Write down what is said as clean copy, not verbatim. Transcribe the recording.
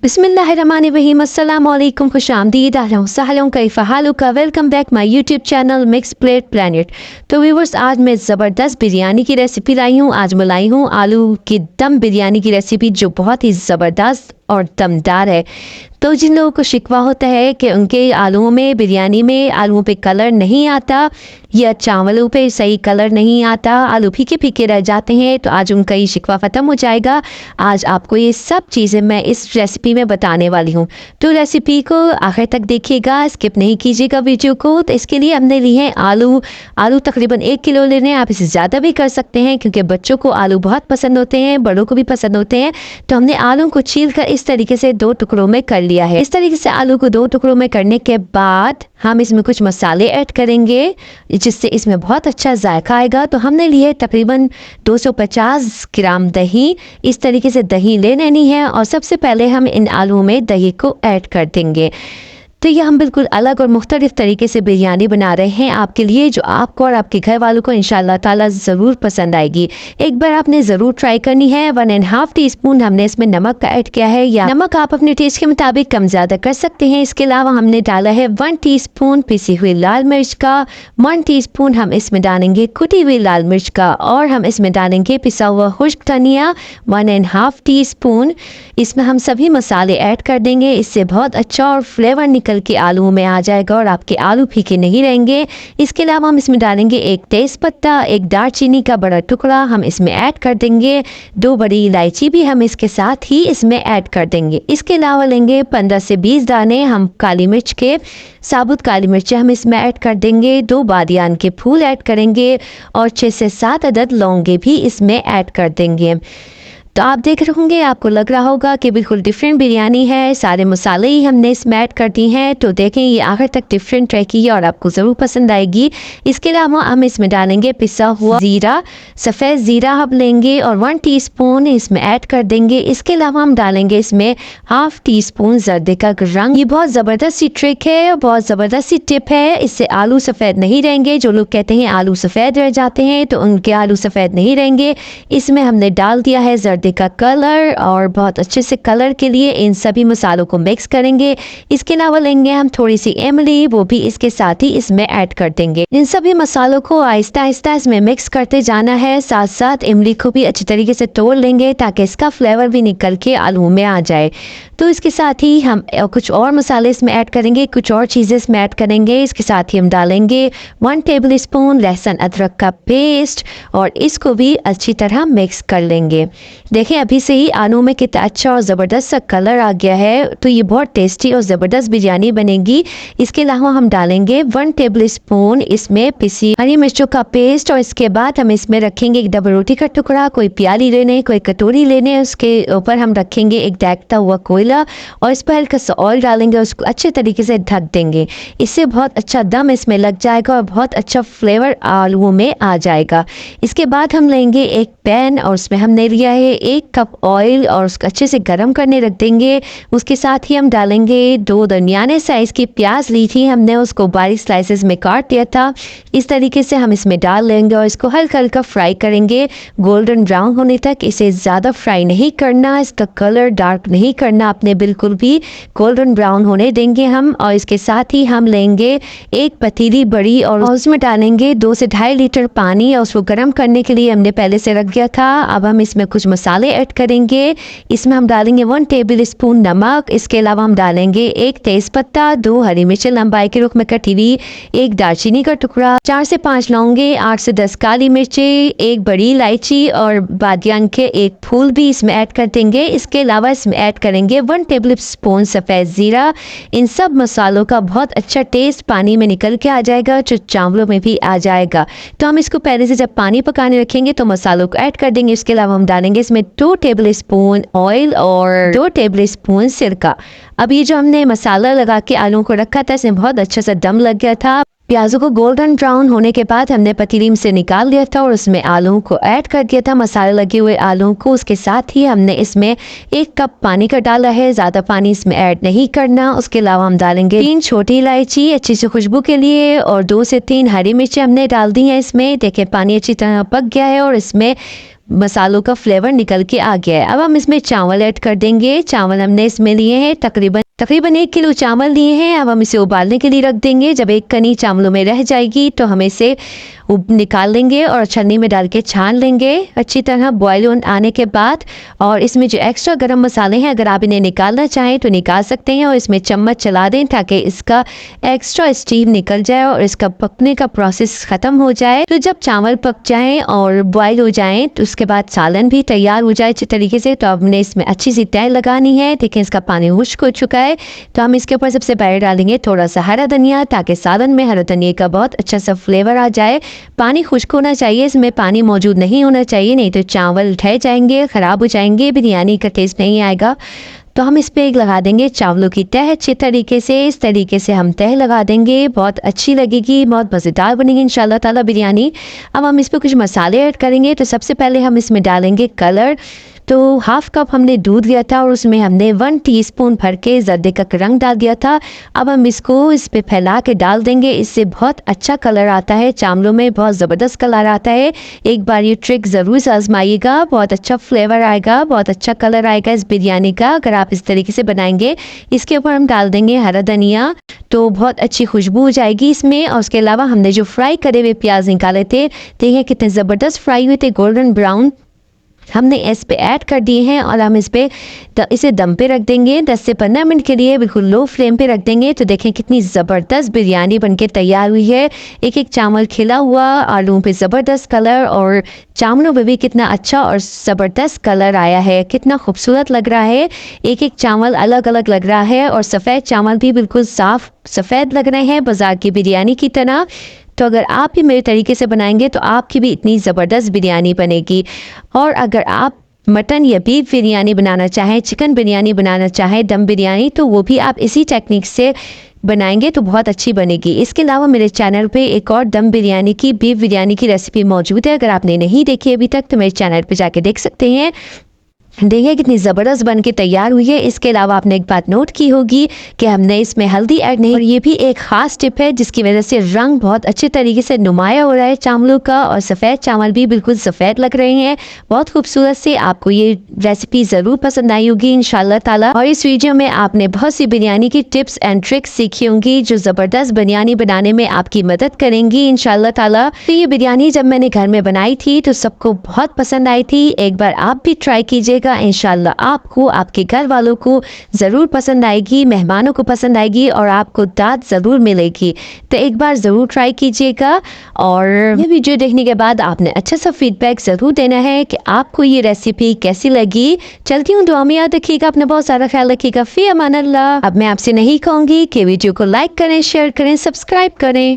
बिस्मिल्लाहिर्रहमानिर्रहीम अस्सलाम वालेकुम खुशामदीद अहलन वसहलन कैफ़ हालुका welcome back my YouTube channel mix plate planet. तो व्यूअर्स, आज मैं ज़बरदस्त बिरयानी की रेसिपी लाई हूँ। आज मैं लाई हूँ आलू की दम बिरयानी की रेसिपी, जो बहुत ही ज़बरदस्त और दमदार है। तो जिन लोगों को शिकवा होता है कि उनके आलूओं में, बिरयानी में आलूओं पे कलर नहीं आता या चावलों पे सही कलर नहीं आता, आलू फीके फीके रह जाते हैं, तो आज उनका ये शिकवा ख़त्म हो जाएगा। आज आपको ये सब चीज़ें मैं इस रेसिपी में बताने वाली हूँ, तो रेसिपी को आखिर तक देखिएगा, स्किप नहीं कीजिएगा वीडियो को। तो इसके लिए हमने ली है आलू तकरीबन 1 किलो लेने हैं। आप इसे ज़्यादा भी कर सकते हैं, क्योंकि बच्चों को आलू बहुत पसंद होते हैं, बड़ों को भी पसंद होते हैं। तो हमने आलू को छील कर इस तरीके से 2 टुकड़ों में कर लिया है। इस तरीके से आलू को 2 टुकड़ों में करने के बाद हम इसमें कुछ मसाले ऐड करेंगे, जिससे इसमें बहुत अच्छा जायका आएगा। तो हमने लिए तकरीबन 250 ग्राम दही। इस तरीके से दही ले लेनी है और सबसे पहले हम इन आलूओं में दही को ऐड कर देंगे। तो ये हम बिल्कुल अलग और मुख्तलिफ तरीके से बिरयानी बना रहे हैं आपके लिए, जो आपको और आपके घर वालों को इंशाल्लाह ताला ज़रूर पसंद आएगी। एक बार आपने ज़रूर ट्राई करनी है। 1.5 टीस्पून हमने इसमें नमक का ऐड किया है, या नमक आप अपने टेस्ट के मुताबिक कम ज़्यादा कर सकते हैं। इसके अलावा हमने डाला है 1 टीस्पून पिसी हुई लाल मिर्च का, 1 टीस्पून हम इसमें डालेंगे कुटी हुई लाल मिर्च का, और हम इसमें डालेंगे पिसा हुआ खुश्क धनिया 1.5 टीस्पून। इसमें हम सभी मसाले ऐड कर देंगे। इससे बहुत अच्छा और फ्लेवर निकल के आलू में आ जाएगा और आपके आलू फीके नहीं रहेंगे। इसके अलावा हम इसमें डालेंगे 1 तेज पत्ता, 1 दालचीनी का बड़ा टुकड़ा हम इसमें ऐड कर देंगे, 2 बड़ी इलायची भी हम इसके साथ ही इसमें ऐड कर देंगे। इसके अलावा लेंगे 15 से 20 दाने हम काली मिर्च के, साबुत काली मिर्चें हम इसमें ऐड कर देंगे, 2 बादियान के फूल ऐड करेंगे और 6 से 7 अदद लौंगे भी इसमें ऐड कर देंगे। तो आप देख रहे होंगे, आपको लग रहा होगा कि बिल्कुल डिफरेंट बिरयानी है, सारे मसाले ही हमने इसमें ऐड कर दी हैं। तो देखें, ये आखिर तक डिफरेंट ट्राई की है और आपको ज़रूर पसंद आएगी। इसके अलावा हम इसमें डालेंगे पिसा हुआ ज़ीरा, सफ़ेद ज़ीरा हम लेंगे और 1 टीस्पून इसमें ऐड कर देंगे। इसके अलावा हम डालेंगे इसमें 1/2 टीस्पून जर्दे का रंग। ये बहुत ज़बरदस्त सी ट्रिक है और बहुत ज़बरदस्त सी टिप है, इससे आलू सफ़ेद नहीं रहेंगे। जो लोग कहते हैं आलू सफ़ेद रह जाते हैं, तो उनके आलू सफ़ेद नहीं रहेंगे। इसमें हमने डाल दिया है जर्दे का कलर, और बहुत अच्छे से कलर के लिए इन सभी मसालों को मिक्स करेंगे। इसके अलावा लेंगे हम थोड़ी सी इमली, वो भी इसके साथ ही इसमें ऐड कर देंगे। इन सभी मसालों को आहिस्ता आहिस्ता इसमें मिक्स करते जाना है, साथ साथ इमली को भी अच्छी तरीके से तोड़ लेंगे, ताकि इसका फ्लेवर भी निकल के आलू में आ जाए। तो इसके साथ ही हम कुछ और मसाले इसमें ऐड करेंगे, कुछ और चीज़ें इसमें ऐड करेंगे। इसके साथ ही हम डालेंगे 1 टेबल स्पून लहसुन अदरक का पेस्ट, और इसको भी अच्छी तरह मिक्स कर लेंगे। देखें, अभी से ही आलू में कितना अच्छा और ज़बरदस्त सा कलर आ गया है, तो ये बहुत टेस्टी और ज़बरदस्त बिरयानी बनेगी। इसके अलावा हम डालेंगे 1 टेबल स्पून इसमें पिसी हरी मिर्चों का पेस्ट, और इसके बाद हम इसमें रखेंगे एक डबल रोटी का टुकड़ा। कोई प्याली लेने, कोई कटोरी लेने, उसके ऊपर हम रखेंगे एक दैकता हुआ कोयला, और इस पर हल्का सा ऑयल डालेंगे, उसको अच्छे तरीके से ढक देंगे। इससे बहुत अच्छा दम इसमें लग जाएगा और बहुत अच्छा फ्लेवर आलूओं में आ जाएगा। इसके बाद हम लेंगे एक पैन, और उसमें हमने लिया है 1 कप ऑयल, और उसको अच्छे से गर्म करने रख देंगे। उसके साथ ही हम डालेंगे 2 दरमियाने साइज़ की प्याज ली थी हमने, उसको बारीक स्लाइसेस में काट दिया था। इस तरीके से हम इसमें डाल लेंगे और इसको हल्का हल्का फ्राई करेंगे गोल्डन ब्राउन होने तक। इसे ज़्यादा फ्राई नहीं करना, इसका कलर डार्क नहीं करना आपने, बिल्कुल भी गोल्डन ब्राउन होने देंगे हम। और इसके साथ ही हम लेंगे 1 पतीली बड़ी, और उसमें डालेंगे 2 से 2.5 लीटर पानी, और उसको गर्म करने के लिए हमने पहले से रख दिया था। अब हम इसमें कुछ मसाले ऐड करेंगे। इसमें हम डालेंगे 1 टेबल स्पून नमक। इसके अलावा हम डालेंगे 1 तेज पत्ता, 2 हरी मिर्चें लंबाई के रुख में कटी हुई, 1 दालचीनी का टुकड़ा, 4 से 5 लौंगे, 8 से 10 काली मिर्चें, 1 बड़ी इलायची और बादियान के 1 फूल भी इसमें ऐड कर देंगे। इसके अलावा इसमें ऐड करेंगे 1 टेबल स्पून सफ़ेद ज़ीरा। इन सब मसालों का बहुत अच्छा टेस्ट पानी में निकल के आ जाएगा, जो चावलों में भी आ जाएगा। तो हम इसको पहले से जब पानी पकाने रखेंगे तो मसालों को ऐड कर देंगे। इसके अलावा हम डालेंगे इसमें 2 टेबल स्पून ऑयल और 2 टेबल स्पून सिरका। अब ये जो हमने मसाला लगा के आलू को रखा था, इसमें बहुत अच्छा सा दम लग गया था। प्याज़ों को गोल्डन ब्राउन होने के बाद हमने पतीली में से निकाल लिया था और उसमें आलू को ऐड कर दिया था, मसाले लगे हुए आलू को। उसके साथ ही हमने इसमें 1 कप पानी का डाला है, ज़्यादा पानी इसमें ऐड नहीं करना। उसके अलावा हम डालेंगे 3 छोटी इलायची अच्छी सी खुशबू के लिए, और 2 से 3 हरी मिर्चें हमने डाल दी हैं इसमें। देखिए पानी अच्छी तरह पक गया है और इसमें मसालों का फ्लेवर निकल के आ गया है। अब हम इसमें चावल ऐड कर देंगे। चावल हमने इसमें लिए हैं तकरीबन 1 किलो चावल लिए हैं। अब हम इसे उबालने के लिए रख देंगे। जब एक कनी चावलों में रह जाएगी तो हम इसे निकाल लेंगे और छन्नी में डाल के छान लेंगे अच्छी तरह बॉयल आने के बाद। और इसमें जो एक्स्ट्रा गरम मसाले हैं, अगर आप इन्हें निकालना चाहें तो निकाल सकते हैं और इसमें चम्मच चला दें ताकि इसका एक्स्ट्रा स्टीम निकल जाए और इसका पकने का प्रोसेस ख़त्म हो जाए। तो जब चावल पक जाएं और बॉयल हो जाएं तो उसके बाद सालन भी तैयार हो जाए अच्छी तरीके से। तो हमने इसमें अच्छी सी तय लगानी है। देखिए इसका पानी खुश्क हो चुका है। तो हम इसके ऊपर सबसे पहले डालेंगे थोड़ा सा हरा धनिया ताकि सालन में हरा धनिया का बहुत अच्छा सा फ्लेवर आ जाए। पानी खुश्क होना चाहिए, इसमें पानी मौजूद नहीं होना चाहिए, नहीं तो चावल ढह जाएंगे, ख़राब हो जाएंगे, बिरयानी का टेस्ट नहीं आएगा। तो हम इस पर एक लगा देंगे चावलों की तह अच्छे तरीके से। इस तरीके से हम तह लगा देंगे, बहुत अच्छी लगेगी, बहुत मज़ेदार बनेगी इंशाल्लाह ताला बिरयानी। अब हम इस पर कुछ मसाले ऐड करेंगे। तो सबसे पहले हम इसमें डालेंगे कलर। तो 1/2 कप हमने दूध लिया था और उसमें हमने 1 टीस्पून भर के जर्दे का रंग डाल दिया था। अब हम इसको इस पे फैला के डाल देंगे। इससे बहुत अच्छा कलर आता है, चावलों में बहुत ज़बरदस्त कलर आता है। एक बार ये ट्रिक ज़रूर से आजमाइएगा, बहुत अच्छा फ्लेवर आएगा, बहुत अच्छा कलर आएगा इस बिरयानी का अगर आप इस तरीके से बनाएंगे। इसके ऊपर हम डाल देंगे हरा धनिया, तो बहुत अच्छी खुशबू हो जाएगी इसमें। और उसके अलावा हमने जो फ्राई करे हुए प्याज निकाले थे, देखिए कितने ज़बरदस्त फ्राई हुए थे, गोल्डन ब्राउन, हमने इस पे ऐड कर दिए हैं। और हम इसे दम पे रख देंगे 10 से 15 मिनट के लिए, बिल्कुल लो फ्लेम पे रख देंगे। तो देखें कितनी ज़बरदस्त बिरयानी बनके तैयार हुई है। एक एक चावल खिला हुआ, आलूओं पे ज़बरदस्त कलर और चावलों पे भी कितना अच्छा और ज़बरदस्त कलर आया है, कितना खूबसूरत लग रहा है। एक एक चावल अलग अलग लग रहा है और सफ़ेद चावल भी बिल्कुल साफ़ सफ़ेद लग रहे हैं बाज़ार की बिरयानी की तरह। तो अगर आप भी मेरे तरीके से बनाएंगे तो आपकी भी इतनी ज़बरदस्त बिरयानी बनेगी। और अगर आप मटन या बीफ बिरयानी बनाना चाहें, चिकन बिरयानी बनाना चाहें, दम बिरयानी, तो वो भी आप इसी टेक्निक से बनाएंगे तो बहुत अच्छी बनेगी। इसके अलावा मेरे चैनल पे एक और दम बिरयानी की, बीफ बिरयानी की रेसिपी मौजूद है। अगर आपने नहीं देखी अभी तक तो मेरे चैनल पे जाके देख सकते हैं। देखिए कितनी ज़बरदस्त बन के तैयार हुई है। इसके अलावा आपने एक बात नोट की होगी कि हमने इसमें हल्दी ऐड नहीं, और ये भी एक ख़ास टिप है जिसकी वजह से रंग बहुत अच्छे तरीके से नुमाया हो रहा है चावलों का, और सफ़ेद चावल भी बिल्कुल सफ़ेद लग रहे हैं बहुत खूबसूरत से। आपको ये रेसिपी ज़रूर पसंद आई होगी इंशाल्लाह ताला। और इस वीडियो में आपने बहुत सी बिरयानी की टिप्स एंड ट्रिक्स सीखी होंगी जो ज़बरदस्त बिरयानी बनाने में आपकी मदद करेंगी इंशाल्लाह ताला। तो ये बिरयानी जब मैंने घर में बनाई थी तो सबको बहुत पसंद आई थी। एक बार आप भी ट्राई कीजिएगा, इंशाल्लाह आपको, आपके घर वालों को ज़रूर पसंद आएगी, मेहमानों को पसंद आएगी और आपको दाद ज़रूर मिलेगी। तो एक बार ज़रूर ट्राई कीजिएगा। और ये वीडियो देखने के बाद आपने अच्छा सा फीडबैक ज़रूर देना है कि आपको ये रेसिपी कैसी लगी। चलती हूँ, दुआ में याद रखिएगा, अपना बहुत सारा ख्याल रखिएगा। फ़ी अमान अल्लाह। अब मैं आपसे नहीं कहूँगी कि वीडियो को लाइक करें, शेयर करें, सब्सक्राइब करें।